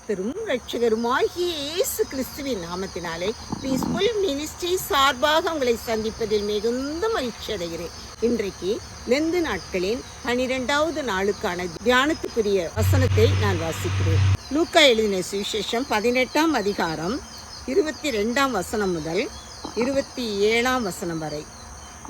கர்த்தரும் இரட்சகருமாகிய இயேசு கிறிஸ்துவின் நாமத்தினாலே பீஸ்ஃபுல் மினிஸ்ட்ரி சார்பாக உங்களை சந்திப்பதில் மிகுந்த மகிழ்ச்சி அடைகிறேன். இன்றைக்கு நெந்து நாட்களின் 12வது நாளுக்கான தியானத்துக்குரிய வசனத்தை நான் வாசிக்கிறேன். லூக்கா எழுதின சுவிசேஷம் 18ஆம் அதிகாரம் 22ஆம் வசனம் முதல் 27ஆம் வசனம் வரை.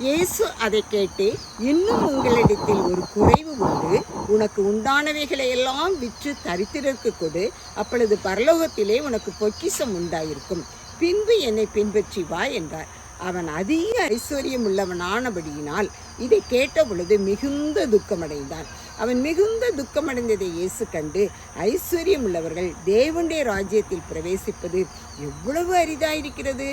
இயேசு அதை கேட்டு, இன்னும் உங்களிடத்தில் ஒரு குறைவு உண்டு. உனக்கு உண்டானவைகளை எல்லாம் விற்று தரித்திரருக்கு கொடு, அப்பொழுது பரலோகத்திலே உனக்கு பொக்கிஷம் உண்டாயிருக்கும். பின்பு என்னை பின்பற்றி வா என்றார். அவன் அதிக ஐஸ்வர்யம் உள்ளவனானபடியினால் இதை கேட்ட பொழுது மிகுந்த துக்கமடைந்தான். அவன் மிகுந்த துக்கமடைந்ததை இயேசு கண்டு, ஐஸ்வர்யம் உள்ளவர்கள் தேவனுடைய ராஜ்யத்தில் பிரவேசிப்பது எவ்வளவு அரிதாயிருக்கிறது.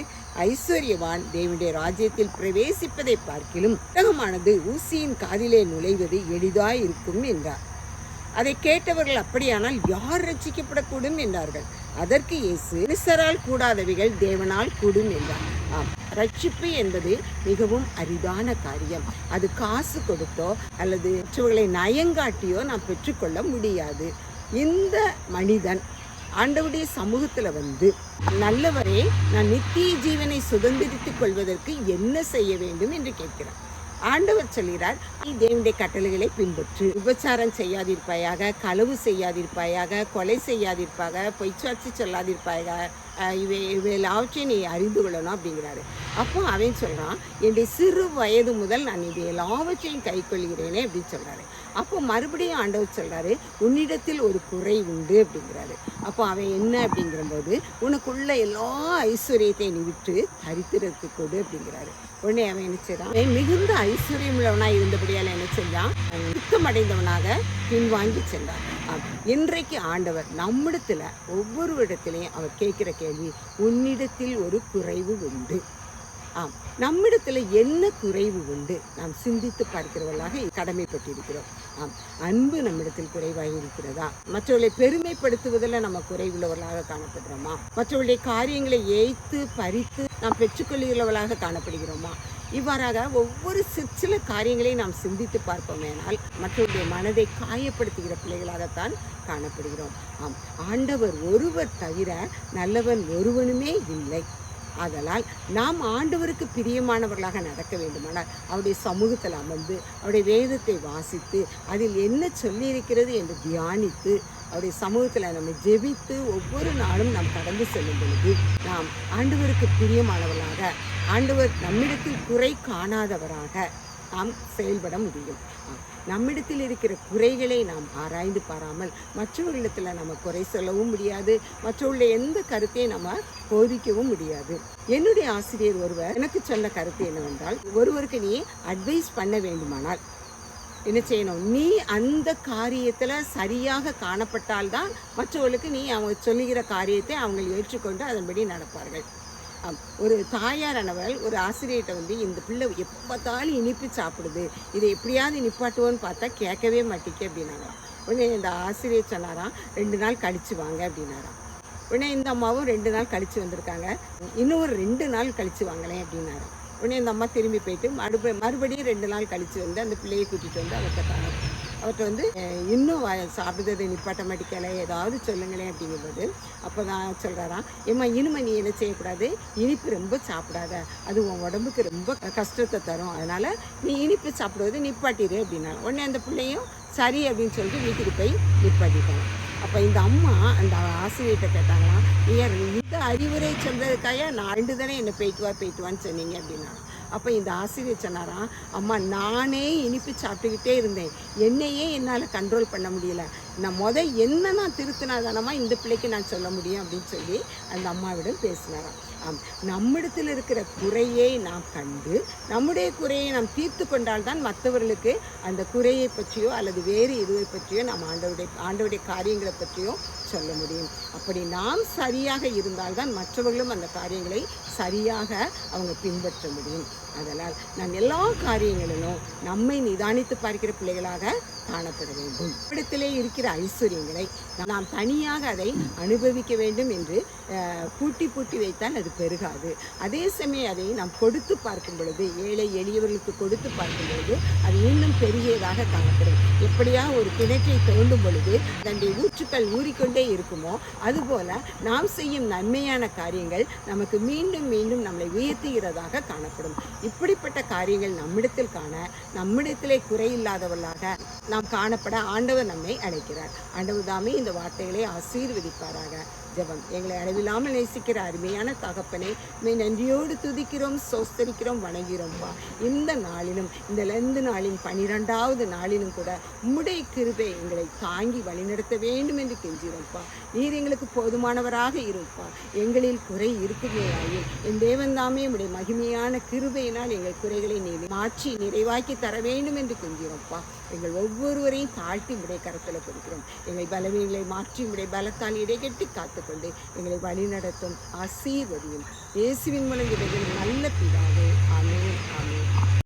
ஐஸ்வர்யவான் தேவனுடைய ராஜ்யத்தில் பிரவேசிப்பதை பார்க்கிலும் உலகமானது ஊசியின் காதிலே நுழைவது எளிதாயிருக்கும் என்றார். அதை கேட்டவர்கள், அப்படியானால் யார் ரட்சிக்கப்படக்கூடும் என்றார்கள். அதற்கு இயேசு, மனுஷரால் கூடாதவைகள் தேவனால் கூடும் என்றார். ரட்சிப்பு என்பது மிகவும் அரிதான காரியம். அது காசு கொடுத்தோ அல்லது மற்றவர்களை நயங்காட்டியோ நாம் பெற்றுக்கொள்ள முடியாது. இந்த மனிதன் ஆண்டவருடைய சமூகத்தில் வந்து, நல்லவரே, நான் நித்திய ஜீவனை சுதந்திரித்துக் கொள்வதற்கு என்ன செய்ய வேண்டும் என்று கேட்கிறார். ஆண்டவர் சொல்கிறார், தேவனுடைய கட்டளைகளை பின்பற்று. விபச்சாரம் செய்யாதிருப்பாயாக, களவு செய்யாதிருப்பாயாக, கொலை செய்யாதிருப்பாக, பொய்ச்சாட்சி சொல்லாதிருப்பாயாக, இவையெல்லாவற்றையும் நீ அறிந்து கொள்ளணும் அப்படிங்கிறாரு. அப்போ அவன் சொல்கிறான், என்னுடைய சிறு வயது முதல் நான் இது எல்லாவற்றையும் கை கொள்கிறேனே அப்படின்னு சொல்கிறாரு. அப்போ மறுபடியும் ஆண்டவர் சொல்கிறாரு, உன்னிடத்தில் ஒரு குறை உண்டு அப்படிங்கிறாரு. அப்போ அவன் என்ன அப்படிங்கிறபோது, உனக்குள்ள எல்லா ஐஸ்வர்யத்தையும் நீ விட்டு தரித்திரத்துக்கு கொடு அப்படிங்கிறாரு. உடனே அவன் என்ன செய்றான், மிகுந்த ஐஸ்வர்யம் உள்ளவனாக இருந்தபடியால் என்ன செஞ்சான், துக்கமடைந்தவனாக பின்வாங்கி சென்றான். இன்றைக்கு ஆண்டவர் நம்மிடத்துல ஒவ்வொரு இடத்துலையும் அவர் கேட்கிற கேள்வி, உன்னிடத்தில் ஒரு குறைவு உண்டு. நம்மிடத்துல என்ன குறைவு உண்டு? நாம் சிந்தித்து பார்க்கிறவர்களாக கடமைப்பட்டிருக்கிறோம். அன்பு நம்மிடத்தில் குறைவாக இருக்கிறதா? மற்றவர்களை பெருமைப்படுத்துவதில் நம்ம குறைவுள்ளவர்களாக காணப்படுறோமா? மற்றவர்களுடைய காரியங்களை ஏய்த்து பறித்து நாம் பெற்றுக்கொள்ளுகிறவர்களாக காணப்படுகிறோமா? இவ்வாறாக ஒவ்வொரு சில காரியங்களையும் நாம் சிந்தித்து பார்ப்போமேனால் மற்றவருடைய மனதை காயப்படுத்துகிற பிள்ளைகளாகத்தான் காணப்படுகிறோம். ஆண்டவர் ஒருவர் தவிர நல்லவன் ஒருவனுமே இல்லை. ஆதலால் நாம் ஆண்டவருக்கு பிரியமானவர்களாக நடக்க வேண்டுமானால் அவருடைய சமூகத்தில் அமர்ந்து அவருடைய வேதத்தை வாசித்து அதில் என்ன சொல்லியிருக்கிறது என்று தியானித்து அவருடைய சமூகத்தில் நம்ம ஜெபித்து ஒவ்வொரு நாளும் நாம் கடந்து செல்லும் பொழுது நாம் ஆண்டவருக்கு பிரியமானவர்களாக, ஆண்டவர் நம்மிடத்தில் குறை காணாதவராக நாம் செயல்பட முடியும். நம்மிடத்தில் இருக்கிற குறைகளை நாம் ஆராய்ந்து பாராமல் மற்றவர்களிடத்தில் நம்ம குறை சொல்லவும் முடியாது, மற்றவர்களுடைய எந்த கருத்தையும் நம்ம போதிக்கவும் முடியாது. என்னுடைய ஆசிரியர் ஒருவர் எனக்கு சொன்ன கருத்து என்னவென்றால், ஒருவருக்கு நீ அட்வைஸ் பண்ண வேண்டுமானால் என்ன செய்யணும், நீ அந்த காரியத்தில் சரியாக காணப்பட்டால்தான் மற்றவர்களுக்கு நீ அவங்க சொல்லுகிற காரியத்தை அவங்க ஏற்றுக்கொண்டு அதன்படி நடப்பார்கள். ஒரு தாயாரானவள் ஒரு ஆசிரியர்கிட்ட வந்து, இந்த பிள்ளை எப்போ பார்த்தாலும் இனிப்பு சாப்பிடுது, இதை எப்படியாவது நிப்பாட்டுவோன்னு பார்த்தா கேட்கவே மாட்டேங்க அப்படின்னாராம். உடனே இந்த ஆசிரியர் சொன்னாராம், 2 நாள் கழித்து வாங்க அப்படின்னாராம். உடனே இந்த அம்மாவும் 2 நாள் கழித்து வந்திருக்காங்க, இன்னும் ஒரு 2 நாள் கழித்து வாங்களேன் அப்படின்னாராம். உடனே இந்த அம்மா திரும்பி போயிட்டு மறுபடியும் 2 நாள் கழித்து வந்து அந்த பிள்ளையை கூட்டிகிட்டு வந்து அவர்கிட்ட வந்து இன்னும் சாப்பிடுறதை நிப்பாட்ட மாட்டேங்கல, ஏதாவது சொல்லுங்களேன் அப்படிங்கும்போது அப்போ தான் சொல்கிறாராம், ஏம்மா இனிமே நீ என்ன செய்யக்கூடாது, இனிப்பு ரொம்ப சாப்பிடாத, அது உன் உடம்புக்கு ரொம்ப கஷ்டத்தை தரும், அதனால் நீ இனிப்பு சாப்பிடுவது நிப்பாட்டிடு அப்படின்னா. உடனே அந்த பிள்ளையும் சரி அப்படின்னு சொல்லிட்டு வீட்டுக்கு போய் நிப்பாட்டிட்டாங்க. அப்போ இந்த அம்மா அந்த ஆசிரியர்கிட்ட கேட்டாங்களாம், இந்த அறிவுரை சொல்றதுக்காக நான் 2 தானே என்னை போயிட்டு வான்னு சொன்னீங்க அப்படின்னா. அப்போ இந்த ஆசிரியர் சொன்னாராம், அம்மா நானே இனிப்பு சாப்பிட்டுக்கிட்டே இருந்தேன், என்னையே என்னால் கண்ட்ரோல் பண்ண முடியல, நான் என்ன நான் திருத்தினா தானம்மா இந்த பிள்ளைக்கு நான் சொல்ல முடியும் அப்படின்னு சொல்லி அந்த அம்மாவிடம் பேசினாராம். நம்மிடத்தில் இருக்கிற குறையை நாம் கண்டு நம்முடைய குறையை நாம் தீர்த்து கொண்டால்தான் மற்றவர்களுக்கு அந்த குறையை பற்றியோ அல்லது வேறு இதுவை பற்றியோ நாம் ஆண்டவருடைய காரியங்களை பற்றியோ சொல்ல முடியும். அப்படி நாம் சரியாக இருந்தால்தான் மற்றவர்களும் அந்த காரியங்களை சரியாக அவங்க பின்பற்ற முடியும். அதனால் நாம் எல்லா காரியங்களிலும் நம்மை நிதானித்து பார்க்கிற பிள்ளைகளாக காணப்பட வேண்டும். இடத்திலே இருக்கிற ஐஸ்வர்யங்களை நாம் தனியாக அதை அனுபவிக்க வேண்டும் என்று பூட்டி பூட்டி வைத்தால் அது பெருகாது. அதே சமயம் அதை நாம் கொடுத்து பார்க்கும் பொழுது, ஏழை எளியவர்களுக்கு கொடுத்து பார்க்கும் பொழுது அது இன்னும் பெருகியதாக காணப்படும். எப்படியா ஒரு கிணற்றை தோண்டும் பொழுது அதனுடைய ஊற்றுக்கள் ஊறிக்கொண்டே இருக்குமோ, அதுபோல நாம் செய்யும் நன்மையான காரியங்கள் நமக்கு மீண்டும் மீண்டும் நம்மளை உயர்த்துகிறதாக காணப்படும். இப்படிப்பட்ட காரியங்கள் நம்மிடத்தில் காண, நம்மிடத்திலே குறையில்லாதவர்களாக நாம் காணப்பட ஆண்டவர் நம்மை அழைக்கிறார். ஆண்டவர் தாமே இந்த வார்த்தைகளை ஆசீர்வதிப்பாராக. ஜெபம். எங்களை அளவில்லாமல் நேசிக்கிற அருமையான தகப்பனே, நன்றியோடு துதிக்கிறோம், சோஸ்தரிக்கிறோம், வணங்குகிறோம்ப்பா. இந்த நாளிலும், இந்த லெந்து நாளின் 12வது நாளிலும் கூட உம்முடைய கிருபை எங்களை தாங்கி வழிநடத்த வேண்டும் என்று கெஞ்சிரோம்ப்பா. நீர் எங்களுக்கு போதுமானவராக இருப்பா. எங்களில் குறை இருக்குமே ஆயின் என் தேவன் தாமே உடைய மகிமையான கிருபையினால் எங்கள் குறைகளை நீர் மாற்றி நிறைவாக்கி தர வேண்டும் என்று கெஞ்சிரோம்ப்பா. எங்கள் ஒவ்வொருவரையும் தாழ்த்தி உடைய கரத்தில் கொடுக்கிறோம். எங்கள் பலவீனங்களை மாற்றி உடைய பலத்தால் இடைகட்டி காத்துக்கொண்டு எங்களை வழிநடத்தும் ஆசீர்வதியும். இயேசுவின் மூலம் இடையில் நல்ல பிதாவே. ஆமென், ஆமென்.